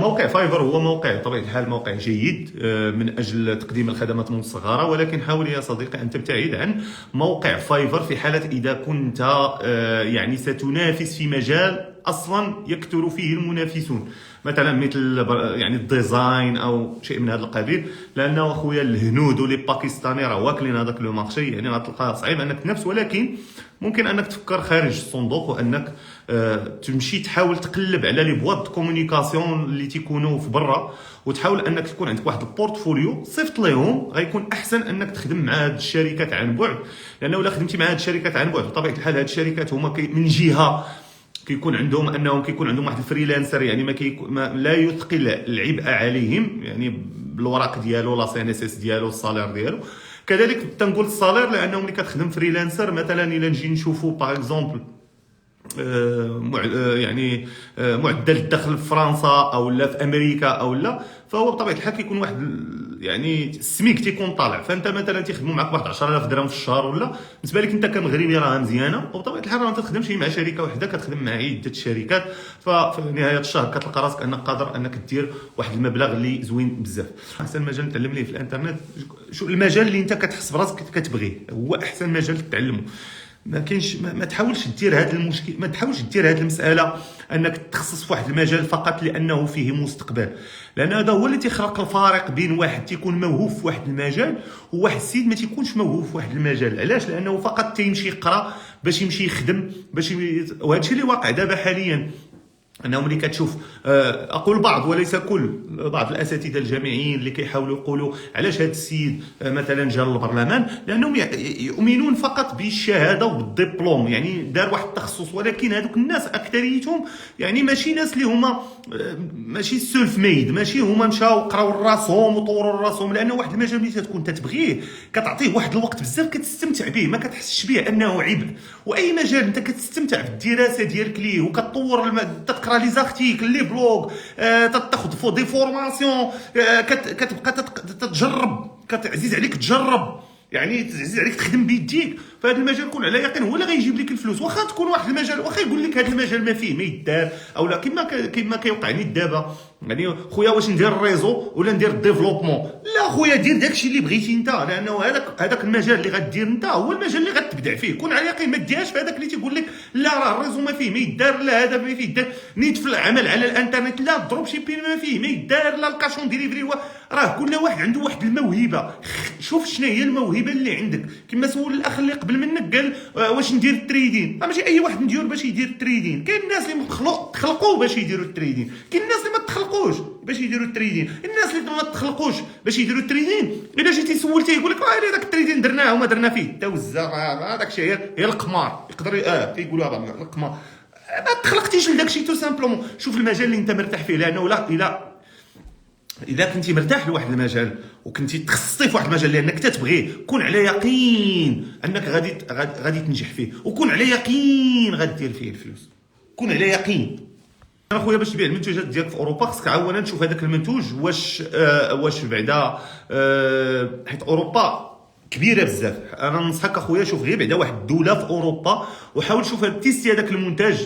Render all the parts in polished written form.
موقع فايفر هو موقع بطبيعة الحال موقع جيد من أجل تقديم الخدمات المصغرة، ولكن حاول يا صديقي أن تبتعد عن موقع فايفر في حالة إذا كنت يعني ستنافس في مجال أصلا يكثر فيه المنافسون، مثلا مثل يعني الديزاين أو شيء من هذا القبيل، لأنه أخويا الهنود والباكستاني راه واكلين هذاك لو مارشي، يعني غتلقى صعيب أنك تنافس، ولكن ممكن انك تفكر خارج الصندوق وانك تمشي تحاول تقلب على لي بواط كومونيكاسيون اللي تيكونوا في برا، وتحاول انك تكون عندك واحد البورتفوليو صيفط لهم. غيكون احسن انك تخدم مع هاد الشركات عن بعد، لانه الا خدمتي مع هاد الشركات عن بعد بطبيعه الحال هاد الشركات هما من جهه كيكون عندهم واحد الفريلانسر، يعني ما لا يثقل العبء عليهم، يعني بالوراق ديالو لا سي ان اس اس ديالو الصالير ديالو. كذلك تنقول الصالير لانه ملي كتخدم فريلانسر مثلا الى نجي نشوفوا باغ اكزومبل يعني معدل الدخل في فرنسا او لا في امريكا او لا، فهو بطبيعه الحال كيكون واحد يعني السميك تيكون طالع، فانت مثلا تيخدموا معك واحد 10000 درهم في الشهر ولا، بالنسبه لك انت كمغربي راه مزيانه، وبطبيعه الحال ما تخدمش مع شركه واحده، كتخدم مع عده شركات، ففي نهايه الشهر كتلقى راسك انك قادر انك دير واحد المبلغ اللي زوين بزاف. احسن مجال نتعلم ليه في الانترنت شو المجال اللي انت كتحس براسك كتبغيه، هو احسن مجال تتعلمه. ما كاينش ما تحاولش دير هذا المشكل، ما تحاولش دير هذه المساله انك تخصص في واحد المجال فقط لانه فيه مستقبل، لان هذا هو اللي تيخلق الفارق بين واحد تيكون موهوب في واحد المجال وواحد السيد ما تيكونش موهوب في واحد المجال. علاش؟ لانه فقط تيمشي يقرا باش يمشي يخدم وهذا الشيء اللي واقع دابا حاليا، انه ملي كتشوف اقول بعض وليس كل، بعض الاساتذه الجامعيين اللي كيحاولوا يقولوا علاش هذا السيد مثلا جا للبرلمان، لانهم يؤمنون فقط بالشهاده وبالدبلوم، يعني دار واحد التخصص، ولكن هذوك الناس اكثريتهم يعني ماشي ناس اللي هما ماشي سيلف ميد، ماشي هما مشاو قراو راسهم وطوروا راسهم، لانه واحد المجال اللي تكون تتبغيه كتعطيه واحد الوقت بزاف كتستمتع به، ما كتحسش به انه عبء. واي مجال انت كتستمتع بالدراسه ديالك ليه وكتطور تقرا لي زارتيكل لي بلوغ، تاخذ دي فورماسيون، كتبقى تتجرب، كتعزيز عليك تجرب، يعني تعزيز عليك تخدم بيديك، فهذا المجال كون على يقين هو اللي غيجيب لك الفلوس. واخا تكون واحد المجال واخا يقول لك هذا المجال ما فيه ما يدار او لا، كما كيوقع لي دابا، يعني خويا واش ندير الريزو ولا ندير الديفلوبمون؟ لا خويا دير داكشي اللي بغيتي انت، لانه هذاك المجال اللي غدير انت هو المجال اللي غتبدع فيه. كون على يقين ما ديرش في هذاك اللي تيقول لك لا راه الريزو ما فيه ما يدار، لا هذا ما فيه يدار، نيت في العمل على الانترنت، لا الدروب شيبين ما فيه ما يدار، لا الكاشون ديليفري. راه كل واحد عنده واحد الموهبه، شوف شنو هي الموهبه اللي عندك. كما سول الاخ اللي قبل منك قال واش ندير التريدين، ماشي اي واحد ندير باش يدير التريدين، كاين الناس اللي تخلقوا باش يديروا التريدين، كاين الناس اللي ما تخلقوش باش يديروا التريدين. الناس اللي ما تخلقوش باش يديروا التريدين الا جيتي سولتيه يقول لك راه داك التريدين درناه وما درنا فيه توزع، هذاك الشيء هي القمار، يقدر كيقولوا هذا القمار، ما تخلقتيش لداك الشيء تو سامبلومون. شوف المجال اللي انت مرتاح فيه، لانه لا اذا كنتي مرتاح لواحد المجال وكنتي تخصصتي في واحد المجال لانك تتبغيه، كون على يقين انك غادي تنجح فيه، وكون على يقين غدير فيه الفلوس، كون على يقين. انا خويا باش تبيع المنتوجات ديالك في اوروبا خصك اولا تشوف هذاك المنتوج واش بعدا حيت اوروبا كبيره بزاف. انا ننصحك اخويا شوف غير بعدا واحد الدوله في اوروبا وحاول شوف تيستي هذاك المنتج،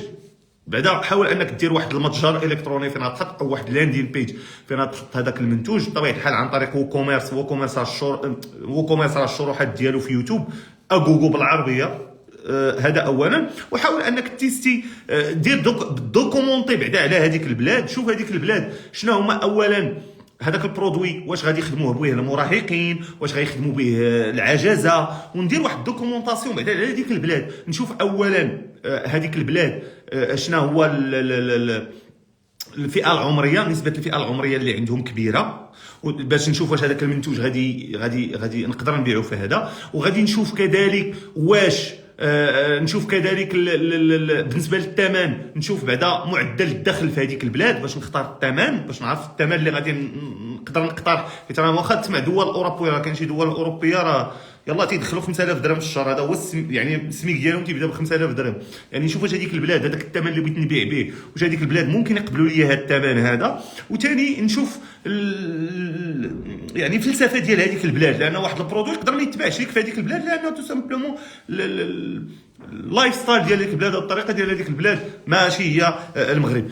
بعدا حاول انك دير واحد المتجر الكتروني فين تحط او واحد لاندين بيج فين تحط هذاك المنتوج بطبيعه الحال عن طريق ووكوميرس الشروحات ديالو في يوتيوب جوجل بالعربيه. هذا اولا، وحاول انك تيستي دير دوكومونتي بعدا على هذيك البلاد، شوف هذيك البلاد شنو هما اولا هذاك البرودوي، واش غادي يخدموه به المراهقين، واش غيخدموا به العجزه، وندير واحد الدوكومونطاسيون بعدا على هذيك البلاد، نشوف اولا هذيك البلاد شنو هو الفئه العمريه، نسبه الفئه العمريه اللي عندهم كبيره، باش نشوف واش هذاك المنتوج غادي نقدر نبيعو في هذا. وغادي نشوف كذلك واش نشوف كذلك بالنسبه للثمن، نشوف بعدا معدل الدخل في هذيك البلاد باش نختار الثمن، باش نعرف الثمن اللي غادي نقدر نقترح. حيت راه واخا تسمع دول اوروبيه، راه كاين شي دول اوروبيه راه يلا تيدخلوا 5000 درهم في الشهر، هذا هو يعني السميك ديالهم تيبدا ب 5000 درهم. يعني نشوف واش هذيك البلاد هذاك الثمن اللي بغيت نبيع به، واش هذيك البلاد ممكن يقبلوا لي هذا الثمن هذا. وثاني نشوف يعني الفلسفه ديال هذيك البلاد، لان واحد البرودوي يقدر ما يتباعش لك في هذيك البلاد، لانه تو سامبلومون اللايف ستايل ديال هذيك البلاد او الطريقه ديال هذيك البلاد ماشي هي المغرب.